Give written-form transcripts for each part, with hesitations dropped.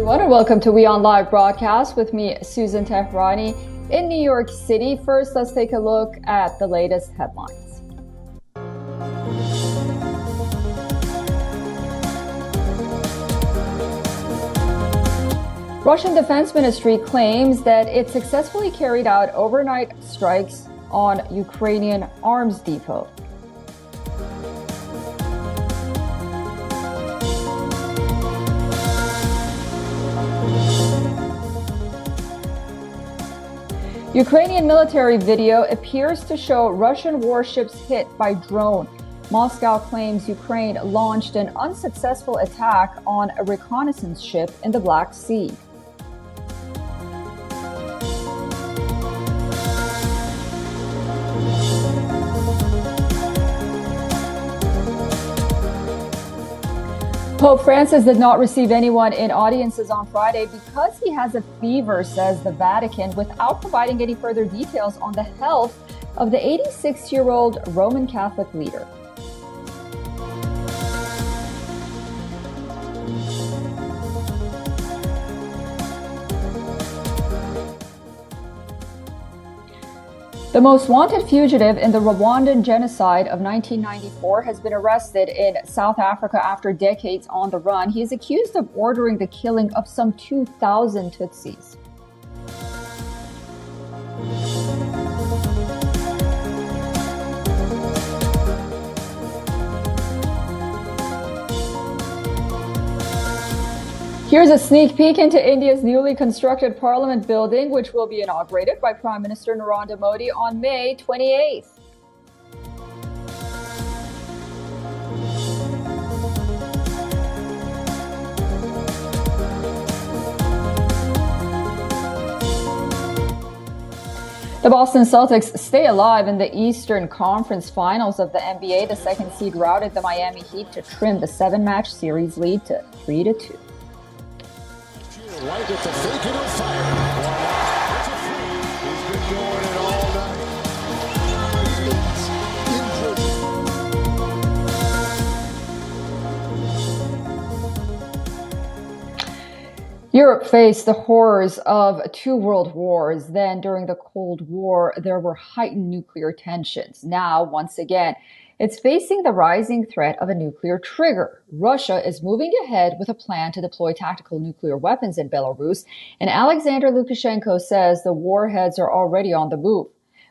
everyone, and welcome to WION Live Broadcast with me, Susan Tehrani, in New York City. First, let's take a look at the latest headlines. Russian Defense Ministry claims that it successfully carried out overnight strikes on Ukrainian arms depot. Ukrainian military video appears to show Russian warships hit by drone. Moscow claims Ukraine launched an unsuccessful attack on a reconnaissance ship in the Black Sea. Pope Francis did not receive anyone in audiences on Friday because he has a fever, says the Vatican, without providing any further details on the health of the 86-year-old Roman Catholic leader. The most wanted fugitive in the Rwandan genocide of 1994 has been arrested in South Africa after decades on the run. He is accused of ordering the killing of some 2,000 Tutsis. Here's a sneak peek into India's newly constructed Parliament building, which will be inaugurated by Prime Minister Narendra Modi on May 28th. The Boston Celtics stay alive in the Eastern Conference Finals of the NBA. The second seed routed the Miami Heat to trim the 7-match series lead to 3-2. White with the fake and a fire. It's a free. He's been going it all night. Europe faced the horrors of 2 world wars. Then, during the Cold War, there were heightened nuclear tensions. Now, once again, it's facing the rising threat of a nuclear trigger. Russia is moving ahead with a plan to deploy tactical nuclear weapons in Belarus, and Alexander Lukashenko says the warheads are already on the move.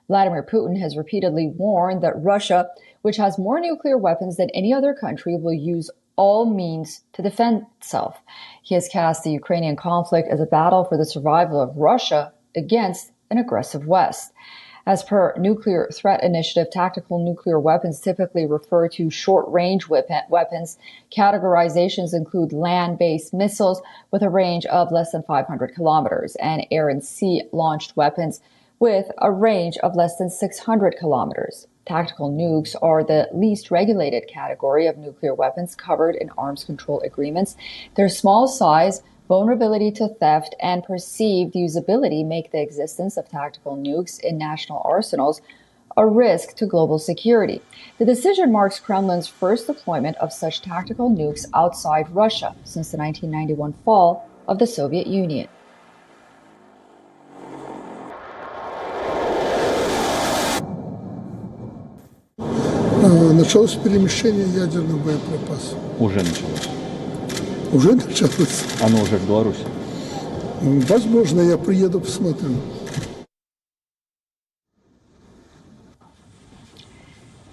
Vladimir Putin has repeatedly warned that Russia, which has more nuclear weapons than any other country, will use all means to defend itself. He has cast the Ukrainian conflict as a battle for the survival of Russia against an aggressive West. As per Nuclear Threat Initiative, tactical nuclear weapons typically refer to short-range weapons. Categorizations include land-based missiles with a range of less than 500 kilometers and air and sea-launched weapons with a range of less than 600 kilometers. Tactical nukes are the least regulated category of nuclear weapons covered in arms control agreements. Their small size, vulnerability to theft, and perceived usability make the existence of tactical nukes in national arsenals a risk to global security. The decision marks Kremlin's first deployment of such tactical nukes outside Russia since the 1991 fall of the Soviet Union. Началось перемещение ядерных боеприпасов. Уже началось. Уже началось? Оно уже в Беларуси. Возможно, я приеду, посмотрю.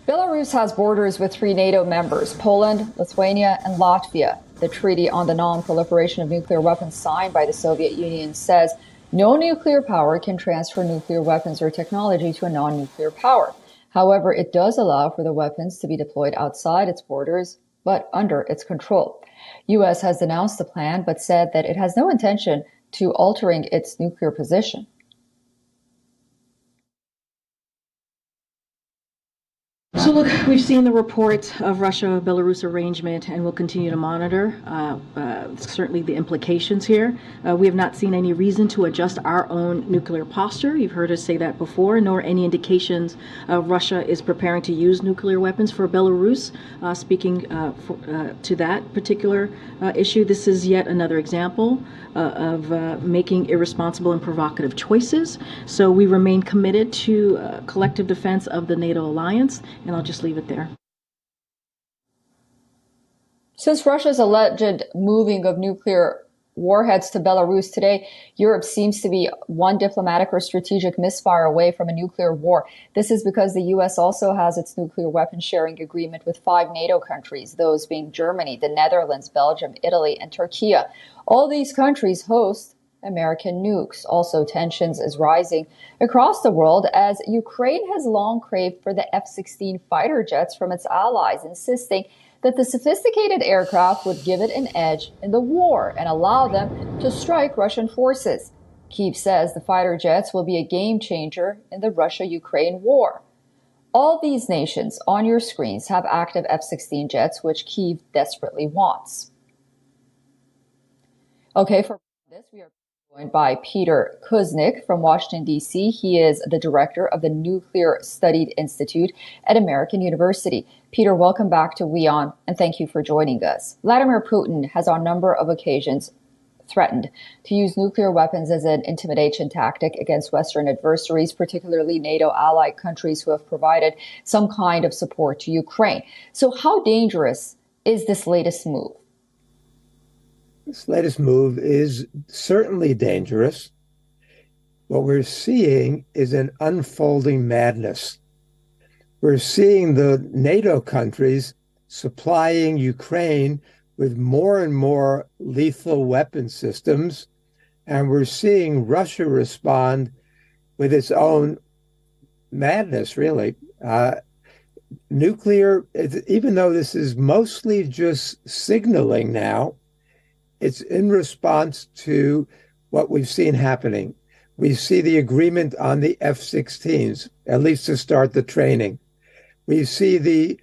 Belarus has borders with 3 NATO members, Poland, Lithuania, and Latvia. The Treaty on the Non-Proliferation of Nuclear Weapons signed by the Soviet Union says no nuclear power can transfer nuclear weapons or technology to a non-nuclear power. However, it does allow for the weapons to be deployed outside its borders, but under its control. U.S. has denounced the plan, but said that it has no intention to altering its nuclear position. So look, we've seen the report of Russia-Belarus arrangement, and we'll continue to monitor certainly the implications here. We have not seen any reason to adjust our own nuclear posture. You've heard us say that before, nor any indications Russia is preparing to use nuclear weapons for Belarus. Speaking to that particular issue, this is yet another example of making irresponsible and provocative choices. So we remain committed to collective defense of the NATO alliance. And I'll just leave it there. Since Russia's alleged moving of nuclear warheads to Belarus today, Europe seems to be one diplomatic or strategic misfire away from a nuclear war. This is because the U.S. also has its nuclear weapon sharing agreement with 5 NATO countries, those being Germany, the Netherlands, Belgium, Italy, and Turkey. All these countries host American nukes. Also, tensions is rising across the world as Ukraine has long craved for the F-16 fighter jets from its allies, insisting that the sophisticated aircraft would give it an edge in the war and allow them to strike Russian forces. Kyiv says the fighter jets will be a game changer in the Russia-Ukraine war. All these nations on your screens have active F-16 jets, which Kyiv desperately wants. Okay, for this, we are joined by Peter Kuznick from Washington, D.C. He is the director of the Nuclear Studies Institute at American University. Peter, welcome back to WION, and thank you for joining us. Vladimir Putin has on a number of occasions threatened to use nuclear weapons as an intimidation tactic against Western adversaries, particularly NATO allied countries who have provided some kind of support to Ukraine. So how dangerous is this latest move? This latest move is certainly dangerous. What we're seeing is an unfolding madness. We're seeing the NATO countries supplying Ukraine with more and more lethal weapon systems, and we're seeing Russia respond with its own madness, really. Nuclear, even though this is mostly just signaling now, it's in response to what we've seen happening. We see the agreement on the F-16s, at least to start the training. We see the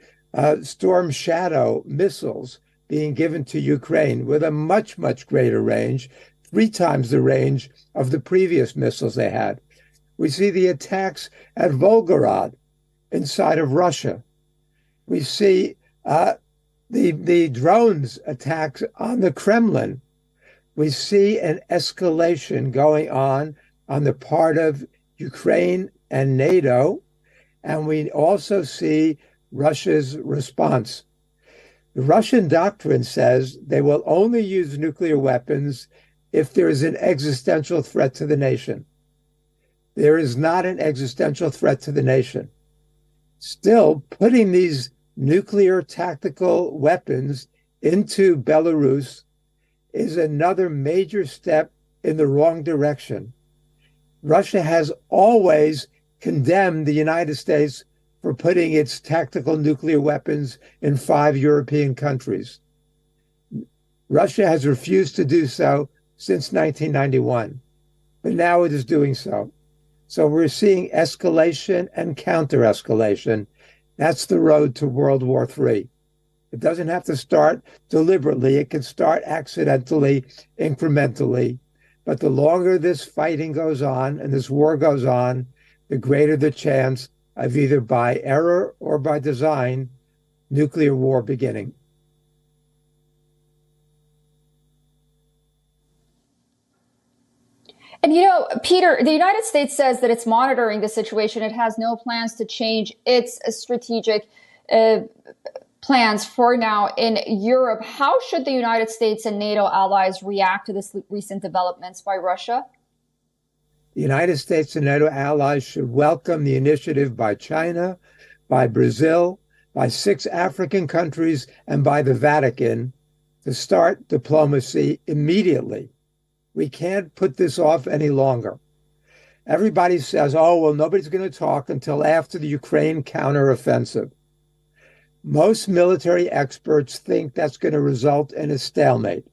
Storm Shadow missiles being given to Ukraine with a much, much greater range, 3 times the range of the previous missiles they had. We see the attacks at Volgograd inside of Russia. We see the drones attacks on the Kremlin. We see an escalation going on the part of Ukraine and NATO, and we also see Russia's response. The Russian doctrine says they will only use nuclear weapons if there is an existential threat to the nation. There is not an existential threat to the nation. Still, putting these nuclear tactical weapons into Belarus is another major step in the wrong direction. Russia has always condemned the United States for putting its tactical nuclear weapons in 5 European countries. Russia has refused to do so since 1991, but now it is doing so. So we're seeing escalation and counter-escalation. That's the road to World War III. It doesn't have to start deliberately. It can start accidentally, incrementally. But the longer this fighting goes on and this war goes on, the greater the chance of either by error or by design, nuclear war beginning. And you know, Peter, the United States says that it's monitoring the situation. It has no plans to change its strategic plans for now in Europe. How should the United States and NATO allies react to this recent developments by Russia? The United States and NATO allies should welcome the initiative by China, by Brazil, by 6 African countries, and by the Vatican to start diplomacy immediately. We can't put this off any longer. Everybody says, oh, well, nobody's going to talk until after the Ukraine counteroffensive. Most military experts think that's going to result in a stalemate.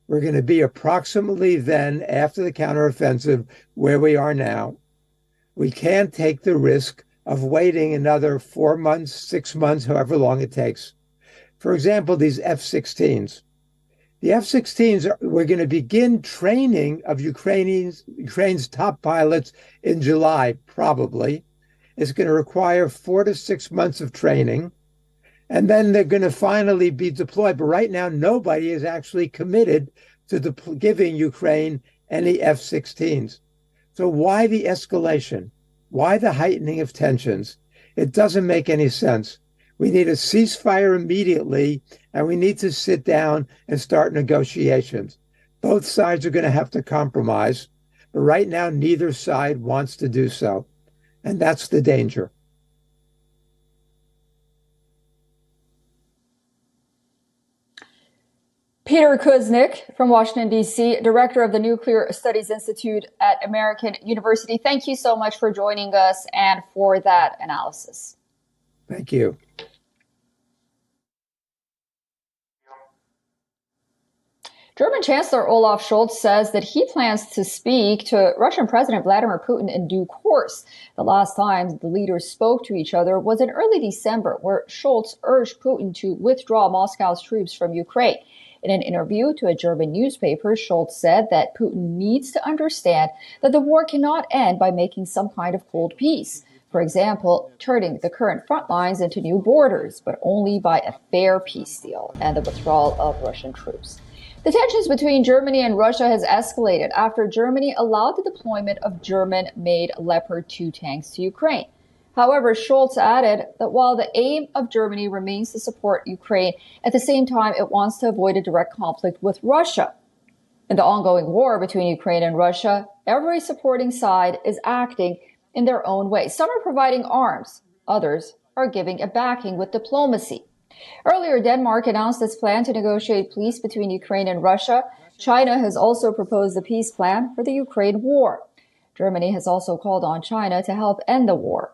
We're going to be approximately then, after the counteroffensive, where we are now. We can't take the risk of waiting another 4 months, 6 months, however long it takes. For example, these F-16s. The F-16s, we're going to begin training of Ukraine's top pilots in July, probably. It's going to require 4 to 6 months of training. And then they're going to finally be deployed. But right now, nobody is actually committed to giving Ukraine any F-16s. So why the escalation? Why the heightening of tensions? It doesn't make any sense. We need a ceasefire immediately, and we need to sit down and start negotiations. Both sides are going to have to compromise, but right now, neither side wants to do so. And that's the danger. Peter Kuznick from Washington, D.C., director of the Nuclear Studies Institute at American University. Thank you so much for joining us and for that analysis. Thank you. German Chancellor Olaf Scholz says that he plans to speak to Russian President Vladimir Putin in due course. The last time the leaders spoke to each other was in early December, where Scholz urged Putin to withdraw Moscow's troops from Ukraine. In an interview to a German newspaper, Scholz said that Putin needs to understand that the war cannot end by making some kind of cold peace. For example, turning the current front lines into new borders, but only by a fair peace deal and the withdrawal of Russian troops. The tensions between Germany and Russia has escalated after Germany allowed the deployment of German-made Leopard 2 tanks to Ukraine. However, Scholz added that while the aim of Germany remains to support Ukraine, at the same time it wants to avoid a direct conflict with Russia. In the ongoing war between Ukraine and Russia, every supporting side is acting in their own way. Some are providing arms, others are giving a backing with diplomacy. Earlier, Denmark announced its plan to negotiate peace between Ukraine and Russia. China has also proposed a peace plan for the Ukraine war. Germany has also called on China to help end the war.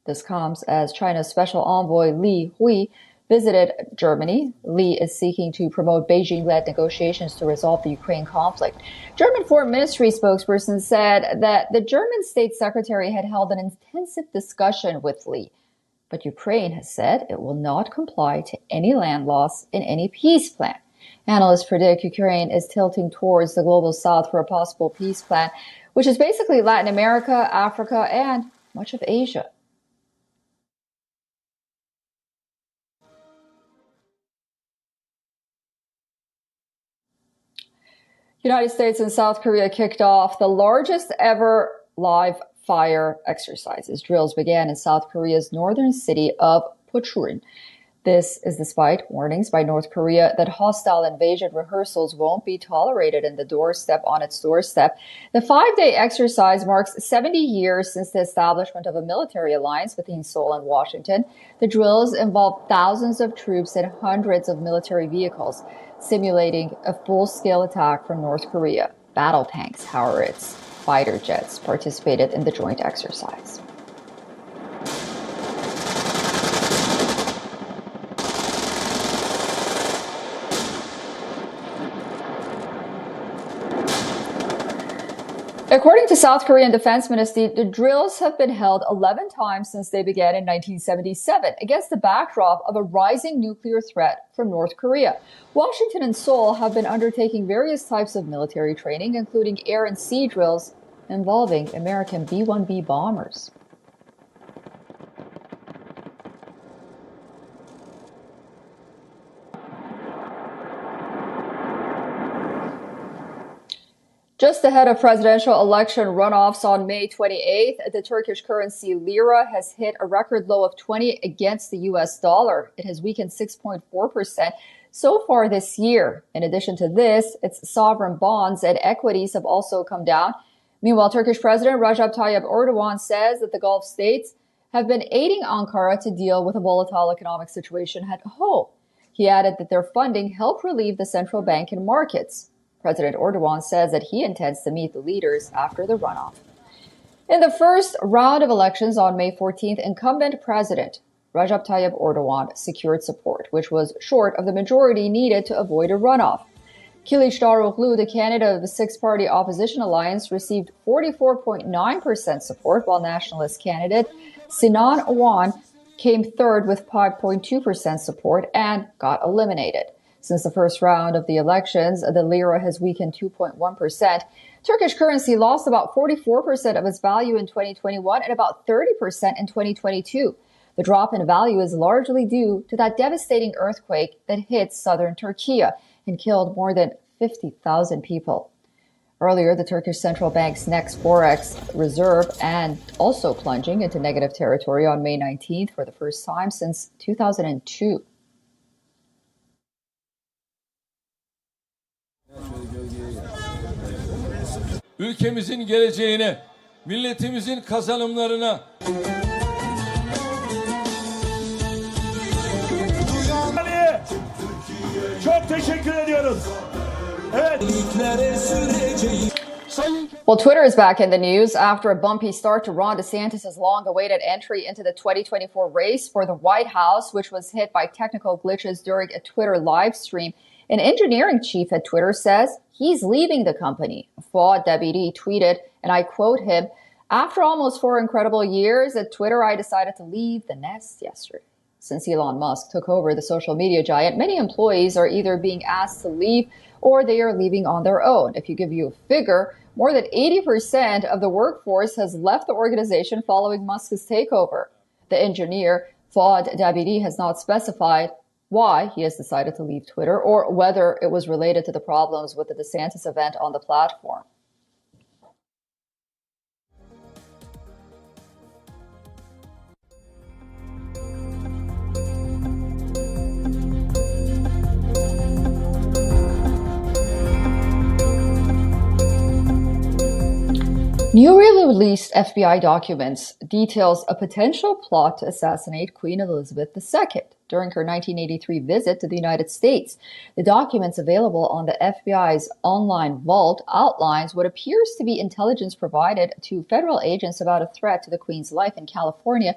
This comes as China's special envoy Li Hui visited Germany. Li is seeking to promote Beijing-led negotiations to resolve the Ukraine conflict. German Foreign Ministry spokesperson said that the German State Secretary had held an intensive discussion with Li. But Ukraine has said it will not comply to any land loss in any peace plan. Analysts predict Ukraine is tilting towards the global south for a possible peace plan, which is basically Latin America, Africa, and much of Asia. United States and South Korea kicked off the largest ever live fire exercises. Drills began in South Korea's northern city of Pocheon. This is despite warnings by North Korea that hostile invasion rehearsals won't be tolerated on its doorstep. The 5-day exercise marks 70 years since the establishment of a military alliance between Seoul and Washington. The drills involve thousands of troops and hundreds of military vehicles, simulating a full-scale attack from North Korea. Battle tanks, howitzers, fighter jets participated in the joint exercise. According to South Korean Defense Ministry, the drills have been held 11 times since they began in 1977 against the backdrop of a rising nuclear threat from North Korea. Washington and Seoul have been undertaking various types of military training, including air and sea drills involving American B-1B bombers. Just ahead of presidential election runoffs on May 28th, the Turkish currency lira has hit a record low of 20 against the US dollar. It has weakened 6.4% so far this year. In addition to this, its sovereign bonds and equities have also come down. Meanwhile, Turkish President Recep Tayyip Erdogan says that the Gulf states have been aiding Ankara to deal with a volatile economic situation at home. He added that their funding helped relieve the central bank and markets. President Erdogan says that he intends to meet the leaders after the runoff. In the first round of elections on May 14th, incumbent President Recep Tayyip Erdogan secured support, which was short of the majority needed to avoid a runoff. Kılıçdaroğlu, the candidate of the six-party opposition alliance, received 44.9% support, while nationalist candidate Sinan Oğan came third with 5.2% support and got eliminated. Since the first round of the elections, the lira has weakened 2.1%. Turkish currency lost about 44% of its value in 2021 and about 30% in 2022. The drop in value is largely due to that devastating earthquake that hit southern Turkey and killed more than 50,000 people. Earlier, the Turkish central bank's next forex reserve and also plunging into negative territory on May 19th for the first time since 2002. Ülkemizin geleceğine, milletimizin kazanımlarına Çok teşekkür ediyoruz. Evet. Well, Twitter is back in the news after a bumpy start to Ron DeSantis' long-awaited entry into the 2024 race for the White House, which was hit by technical glitches during a Twitter live stream. An engineering chief at Twitter says he's leaving the company. Fuad Dabiri tweeted, and I quote him, "After almost 4 incredible years at Twitter, I decided to leave the nest yesterday." Since Elon Musk took over the social media giant, many employees are either being asked to leave or they are leaving on their own. If you give you a figure, more than 80% of the workforce has left the organization following Musk's takeover. The engineer, Fuad Dabiri, has not specified why he has decided to leave Twitter or whether it was related to the problems with the DeSantis event on the platform. Newly released FBI documents details a potential plot to assassinate Queen Elizabeth II during her 1983 visit to the United States. The documents available on the FBI's online vault outlines what appears to be intelligence provided to federal agents about a threat to the Queen's life in California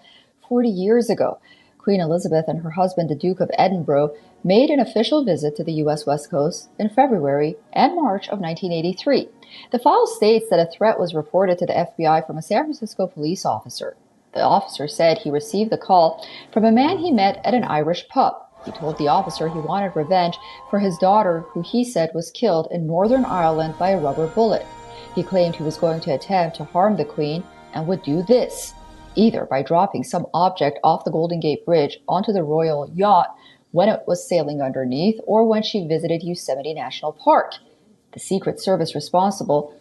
40 years ago. Queen Elizabeth and her husband, the Duke of Edinburgh, made an official visit to the U.S. West Coast in February and March of 1983. The file states that a threat was reported to the FBI from a San Francisco police officer. The officer said he received the call from a man he met at an Irish pub. He told the officer he wanted revenge for his daughter, who he said was killed in Northern Ireland by a rubber bullet. He claimed he was going to attempt to harm the Queen and would do this, either by dropping some object off the Golden Gate Bridge onto the royal yacht when it was sailing underneath or when she visited Yosemite National Park. The Secret Service responsible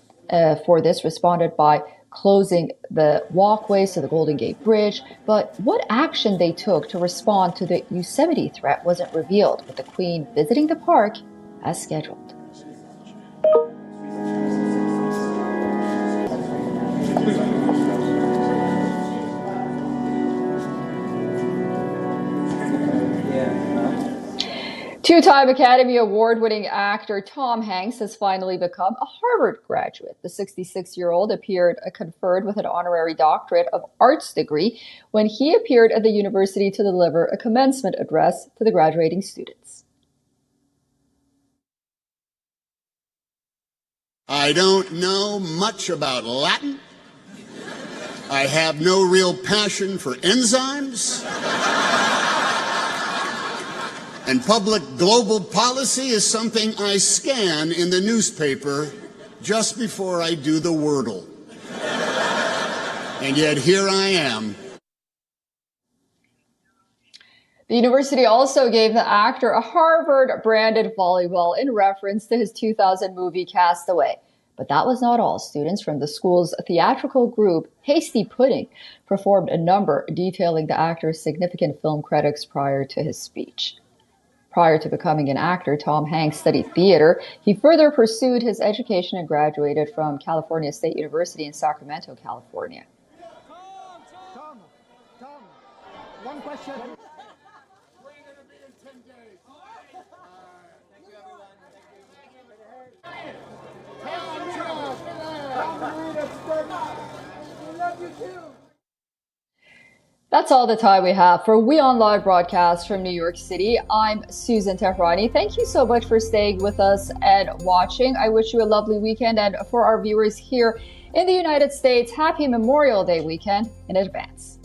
for this responded by closing the walkways to the Golden Gate Bridge, but what action they took to respond to the Yosemite threat wasn't revealed, with the Queen visiting the park as scheduled. Two-time Academy Award-winning actor Tom Hanks has finally become a Harvard graduate. The 66-year-old conferred with an honorary doctorate of arts degree when he appeared at the university to deliver a commencement address to the graduating students. I don't know much about Latin. I have no real passion for enzymes. And public global policy is something I scan in the newspaper just before I do the Wordle. And yet here I am. The university also gave the actor a Harvard-branded volleyball in reference to his 2000 movie Castaway. But that was not all. Students from the school's theatrical group, Hasty Pudding, performed a number detailing the actor's significant film credits prior to his speech. Prior to becoming an actor, Tom Hanks studied theater. He further pursued his education and graduated from California State University in Sacramento, California. Tom, one question. That's all the time we have for WION Live Broadcast from New York City. I'm Susan Tehrani. Thank you so much for staying with us and watching. I wish you a lovely weekend. And for our viewers here in the United States, happy Memorial Day weekend in advance.